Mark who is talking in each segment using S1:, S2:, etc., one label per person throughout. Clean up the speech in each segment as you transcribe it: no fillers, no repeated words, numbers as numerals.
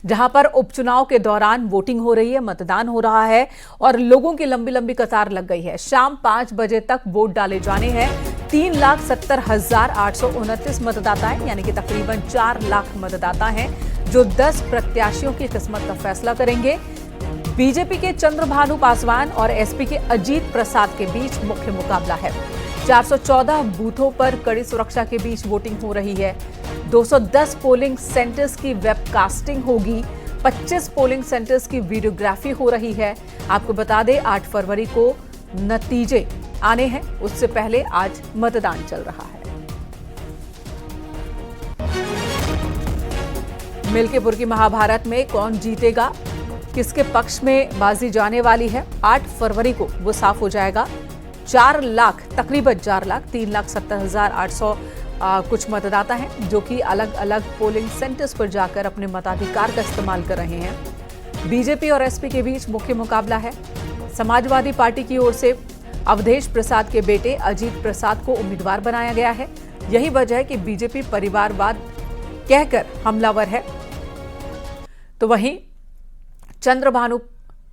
S1: जहां पर उपचुनाव के दौरान वोटिंग हो रही है, मतदान हो रहा है और लोगों की लंबी लंबी कतार लग गई है। शाम 5 बजे तक वोट डाले जाने हैं। 3,70,829 मतदाता हैं, यानी कि तकरीबन 4 लाख मतदाता हैं जो 10 प्रत्याशियों की किस्मत का फैसला करेंगे। बीजेपी के चंद्रभानु पासवान और एसपी के अजीत प्रसाद के बीच मुख्य मुकाबला है। 414 बूथों पर कड़ी सुरक्षा के बीच वोटिंग हो रही है। 210 पोलिंग सेंटर्स की वेबकास्टिंग होगी। 25 पोलिंग सेंटर्स की वीडियोग्राफी हो रही है। आपको बता दें 8 फरवरी को नतीजे आने हैं, उससे पहले आज मतदान चल रहा है। मिल्कीपुर की महाभारत में कौन जीतेगा, किसके पक्ष में बाजी जाने वाली है, 8 फरवरी को वो साफ हो जाएगा। 4 लाख, तकरीबन 4 लाख 3,70,800 कुछ मतदाता हैं जो कि अलग अलग पोलिंग सेंटर्स पर जाकर अपने मताधिकार का इस्तेमाल कर रहे हैं। बीजेपी और एसपी के बीच मुख्य मुकाबला है। समाजवादी पार्टी की ओर से अवधेश प्रसाद के बेटे अजीत प्रसाद को उम्मीदवार बनाया गया है। यही वजह है कि बीजेपी परिवारवाद कहकर हमलावर है, तो वहीं चंद्रभानु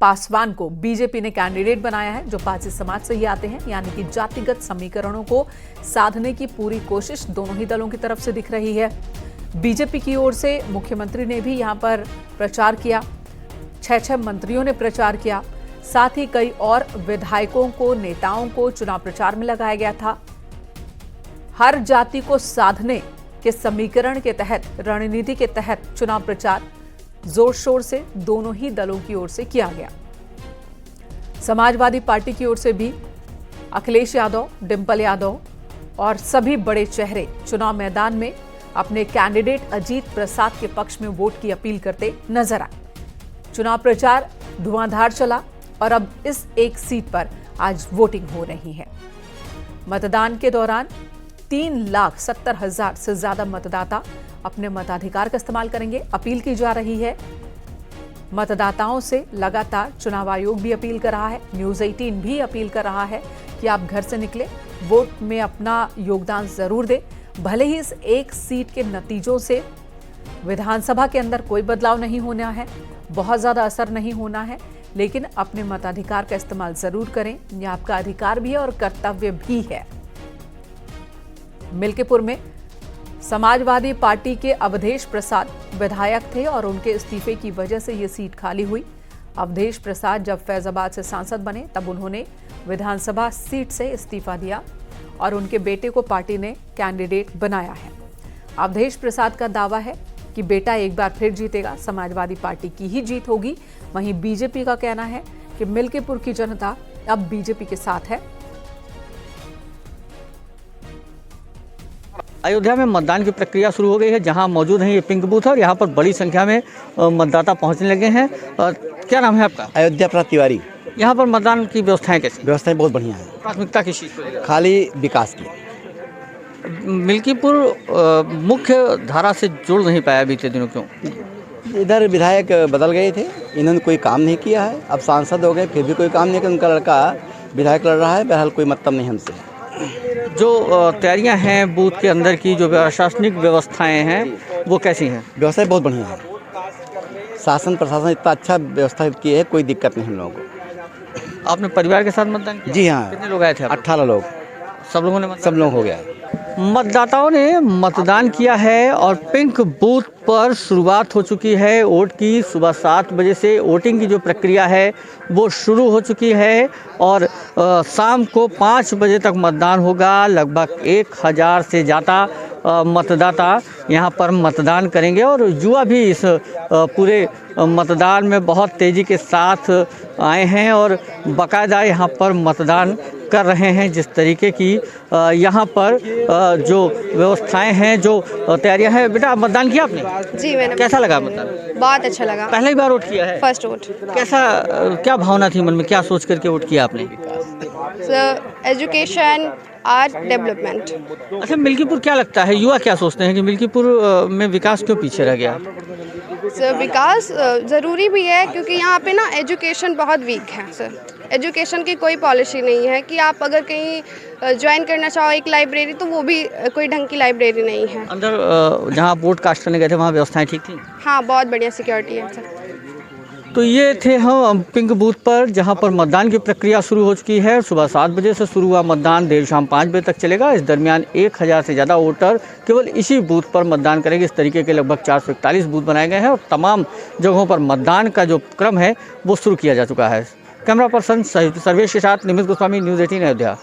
S1: पासवान को बीजेपी ने कैंडिडेट बनाया है जो पारसी समाज से ही आते हैं, यानी कि जातिगत समीकरणों को साधने की पूरी कोशिश दोनों ही दलों की तरफ से दिख रही है। बीजेपी की ओर से मुख्यमंत्री ने भी यहां पर प्रचार किया, 6 मंत्रियों ने प्रचार किया, साथ ही कई और विधायकों को, नेताओं को चुनाव प्रचार में लगाया गया था। हर जाति को साधने के समीकरण के तहत, रणनीति के तहत चुनाव प्रचार जोर शोर से दोनों ही दलों की ओर से किया गया। समाजवादी पार्टी की ओर से भी अखिलेश यादव, डिंपल यादव और सभी बड़े चेहरे चुनाव मैदान में अपने कैंडिडेट अजीत प्रसाद के पक्ष में वोट की अपील करते नजर आए। चुनाव प्रचार धुआंधार चला और अब इस एक सीट पर आज वोटिंग हो रही है। मतदान के दौरान 3,70,000 से ज्यादा मतदाता अपने मताधिकार का इस्तेमाल करेंगे। अपील की जा रही है मतदाताओं से लगातार। चुनाव आयोग भी अपील कर रहा है, न्यूज़ 18 भी अपील कर रहा है कि आप घर से निकले, वोट में अपना योगदान जरूर दें। भले ही इस एक सीट के नतीजों से विधानसभा के अंदर कोई बदलाव नहीं होना है, बहुत ज्यादा असर नहीं होना है, लेकिन अपने मताधिकार का इस्तेमाल जरूर करें। यह आपका अधिकार भी है और कर्तव्य भी है। मिल्कीपुर में समाजवादी पार्टी के अवधेश प्रसाद विधायक थे और उनके इस्तीफे की वजह से ये सीट खाली हुई। अवधेश प्रसाद जब फैजाबाद से सांसद बने तब उन्होंने विधानसभा सीट से इस्तीफा दिया और उनके बेटे को पार्टी ने कैंडिडेट बनाया है। अवधेश प्रसाद का दावा है कि बेटा एक बार फिर जीतेगा, समाजवादी पार्टी की ही जीत होगी। वहीं बीजेपी का कहना है कि मिल्कीपुर की जनता अब बीजेपी के साथ है।
S2: अयोध्या में मतदान की प्रक्रिया शुरू हो गई है। जहां मौजूद हैं ये पिंक बूथ है और यहाँ पर बड़ी संख्या में मतदाता पहुंचने लगे हैं। क्या नाम है आपका?
S3: अयोध्या प्रसाद तिवारी।
S2: यहाँ पर मतदान की व्यवस्थाएं कैसी?
S3: व्यवस्थाएं बहुत बढ़िया है।
S2: प्राथमिकता किस चीज़ को?
S3: खाली विकास की।
S2: मिल्कीपुर मुख्य धारा से जुड़ नहीं पाया बीते दिनों, क्यों?
S3: इधर विधायक बदल गए थे, इन्होंने कोई काम नहीं किया है। अब सांसद हो गए फिर भी कोई काम नहीं किया। उनका लड़का विधायक लड़ रहा है, बहरहाल कोई मतलब नहीं हमसे।
S2: जो तैयारियां हैं बूथ के अंदर की, जो प्रशासनिक व्यवस्थाएं हैं, वो कैसी हैं?
S3: व्यवस्थाएं बहुत बढ़िया है। शासन प्रशासन इतना अच्छा व्यवस्था की है, कोई दिक्कत नहीं हम लोगों को।
S2: आपने परिवार के साथ मतदान किया?
S3: जी हाँ।
S2: कितने लोग आए थे?
S3: 18 लोग।
S2: सब लोगों ने
S3: सब लोग हो गया।
S2: मतदाताओं ने मतदान किया है और पिंक बूथ पर शुरुआत हो चुकी है वोट की। सुबह 7 बजे से वोटिंग की जो प्रक्रिया है वो शुरू हो चुकी है और शाम को 5 बजे तक मतदान होगा। लगभग 1,000 से ज़्यादा मतदाता यहाँ पर मतदान करेंगे और युवा भी इस पूरे मतदान में बहुत तेज़ी के साथ आए हैं और बाकायदा यहाँ पर मतदान कर रहे हैं। जिस तरीके की यहाँ पर जो व्यवस्थाएं हैं, जो तैयारियां हैं। बेटा, मतदान किया आपने?
S4: जी मैंने।
S2: कैसा लगा मतदान?
S4: बहुत अच्छा लगा।
S2: पहले ही बार वोट किया है?
S4: First vote.
S2: कैसा, क्या भावना थी मन में, क्या सोच करके वोट किया आपने?
S4: Education, art, development.
S2: अच्छा, मिल्कीपुर क्या लगता है, युवा क्या सोचते हैं कि मिल्कीपुर में विकास क्यों पीछे रह गया?
S4: सर विकास ज़रूरी भी है क्योंकि यहाँ पे ना एजुकेशन बहुत वीक है सर। एजुकेशन की कोई पॉलिसी नहीं है कि आप अगर कहीं ज्वाइन करना चाहो एक लाइब्रेरी तो वो भी कोई ढंग की लाइब्रेरी नहीं है।
S2: अंदर जहाँ आप वोट कास्ट करने गए थे वहाँ व्यवस्थाएं ठीक थी?
S4: हाँ बहुत बढ़िया सिक्योरिटी है सर।
S2: तो ये थे हम पिंक बूथ पर, जहां पर मतदान की प्रक्रिया शुरू हो चुकी है। सुबह 7 बजे से शुरू हुआ मतदान देर शाम 5 बजे तक चलेगा। इस दरमियान 1000 से ज़्यादा वोटर केवल इसी बूथ पर मतदान करेंगे। इस तरीके के लगभग 441 बूथ बनाए गए हैं और तमाम जगहों पर मतदान का जो क्रम है वो शुरू किया जा चुका है। कैमरा पर्सन सर्वेश के साथ निमित गोस्वामी, न्यूज़ 18 अयोध्या।